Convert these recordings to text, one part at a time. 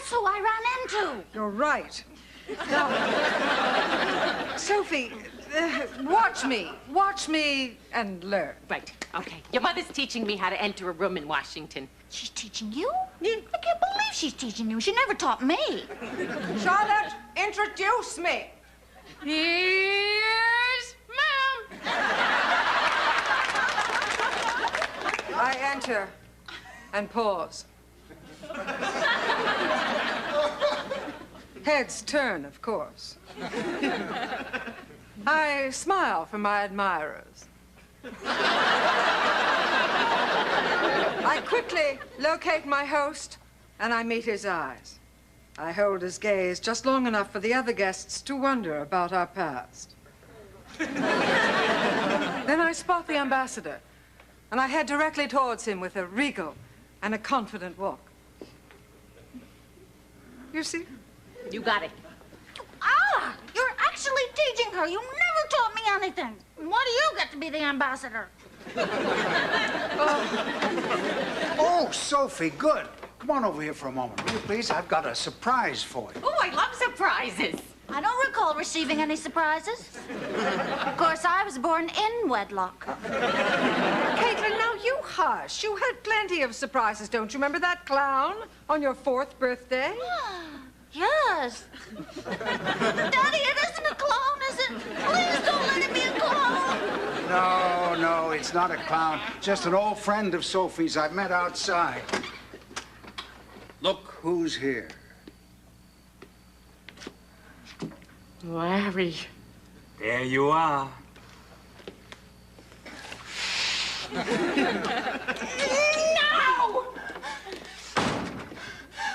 That's who I ran into. You're right. Now, Sophie, watch me. Watch me and learn. Right, okay. Your mother's teaching me how to enter a room in Washington. She's teaching you? Yeah. I can't believe she's teaching you. She never taught me. Charlotte, introduce me. Here's Mom. I enter and pause. Heads turn, of course. I smile for my admirers. I quickly locate my host, and I meet his eyes. I hold his gaze just long enough for the other guests to wonder about our past. Then I spot the ambassador, and I head directly towards him with a regal and a confident walk. You see? You got it. Ah, you're actually teaching her. You never taught me anything. Why do you get to be the ambassador? Oh, Sophie, good. Come on over here for a moment, will you please? I've got a surprise for you. Oh, I love surprises. I don't recall receiving any surprises. Of course, I was born in wedlock. Caitlin, now you hush. You had plenty of surprises. Don't you remember that clown on your 4th birthday? Yes. Daddy, it isn't a clown, is it? Please don't let it be a clown. No, it's not a clown. Just an old friend of Sophie's I've met outside. Look who's here. Larry. There you are. No!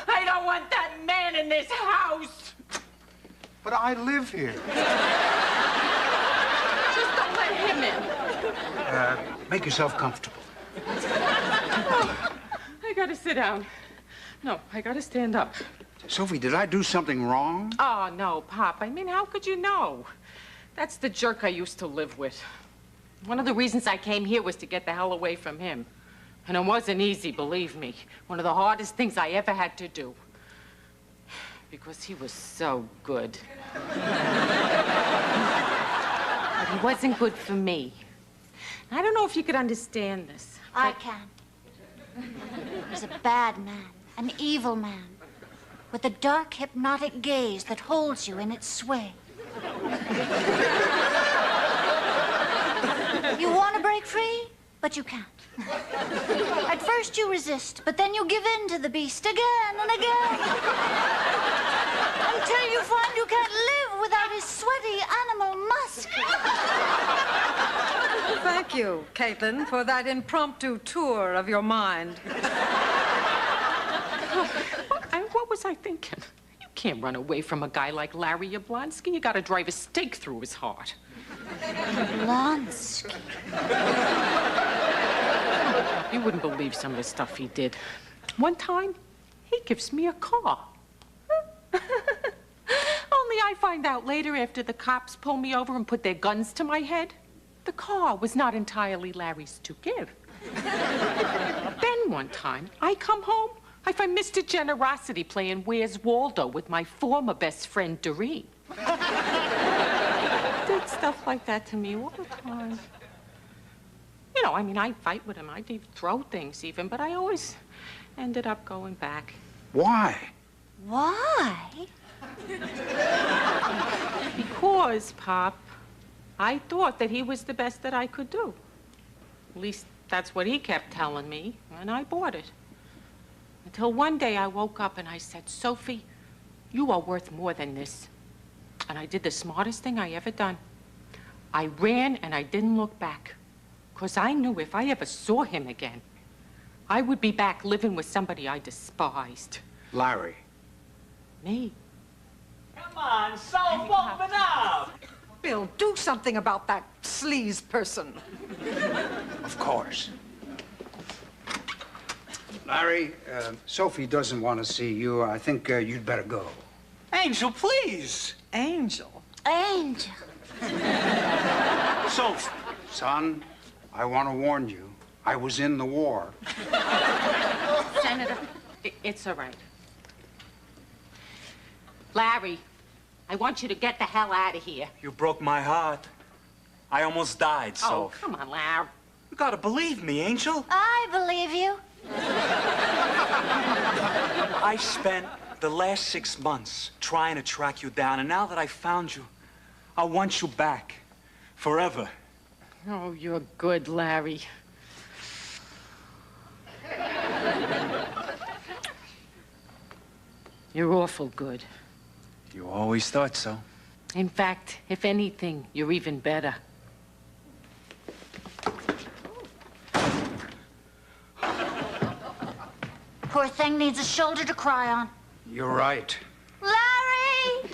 I don't want that man in this house. But I live here. Just don't let him in. Make yourself comfortable. Oh, I gotta sit down. No, I gotta stand up. Sophie, did I do something wrong? Oh, no, Pop. I mean, how could you know? That's the jerk I used to live with. One of the reasons I came here was to get the hell away from him. And it wasn't easy, believe me. One of the hardest things I ever had to do. Because he was so good. But he wasn't good for me. I don't know if you could understand this. I can. He's a bad man, an evil man, with a dark, hypnotic gaze that holds you in its sway. You want to break free, but you can't. At first you resist, but then you give in to the beast again and again. Until you find you can't live without his sweaty animal musk. Thank you, Caitlin, for that impromptu tour of your mind. What was I thinking? You can't run away from a guy like Larry Yablonsky. You gotta drive a stake through his heart. Yablonsky. You wouldn't believe some of the stuff he did. One time, he gives me a car. Only I find out later after the cops pull me over and put their guns to my head, the car was not entirely Larry's to give. Then one time, I come home, I find Mr. Generosity playing Where's Waldo with my former best friend, Doreen. Did stuff like that to me all the time. You know, I mean, I'd fight with him. I'd even throw things even, but I always ended up going back. Why? Why? Because, Pop, I thought that he was the best that I could do. At least that's what he kept telling me, and I bought it. Until one day I woke up and I said, Sophie, you are worth more than this. And I did the smartest thing I ever done. I ran and I didn't look back. Because I knew if I ever saw him again, I would be back living with somebody I despised. Larry. Me. Come on, Sal, open up. Bill, do something about that sleaze person. Of course. Larry, Sophie doesn't want to see you. I think you'd better go. Angel, please. Angel? Angel. Sophie. Son, I want to warn you. I was in the war. Senator, it's all right. Larry, I want you to get the hell out of here. You broke my heart. I almost died, Oh, Soph. come on, Larry. You gotta believe me, Angel. I believe you. I spent the last 6 months trying to track you down, and now that I found you, I want you back. Forever. Oh, you're good, Larry. You're awful good. You always thought so. In fact, if anything, you're even better. Poor thing needs a shoulder to cry on. You're right. Larry!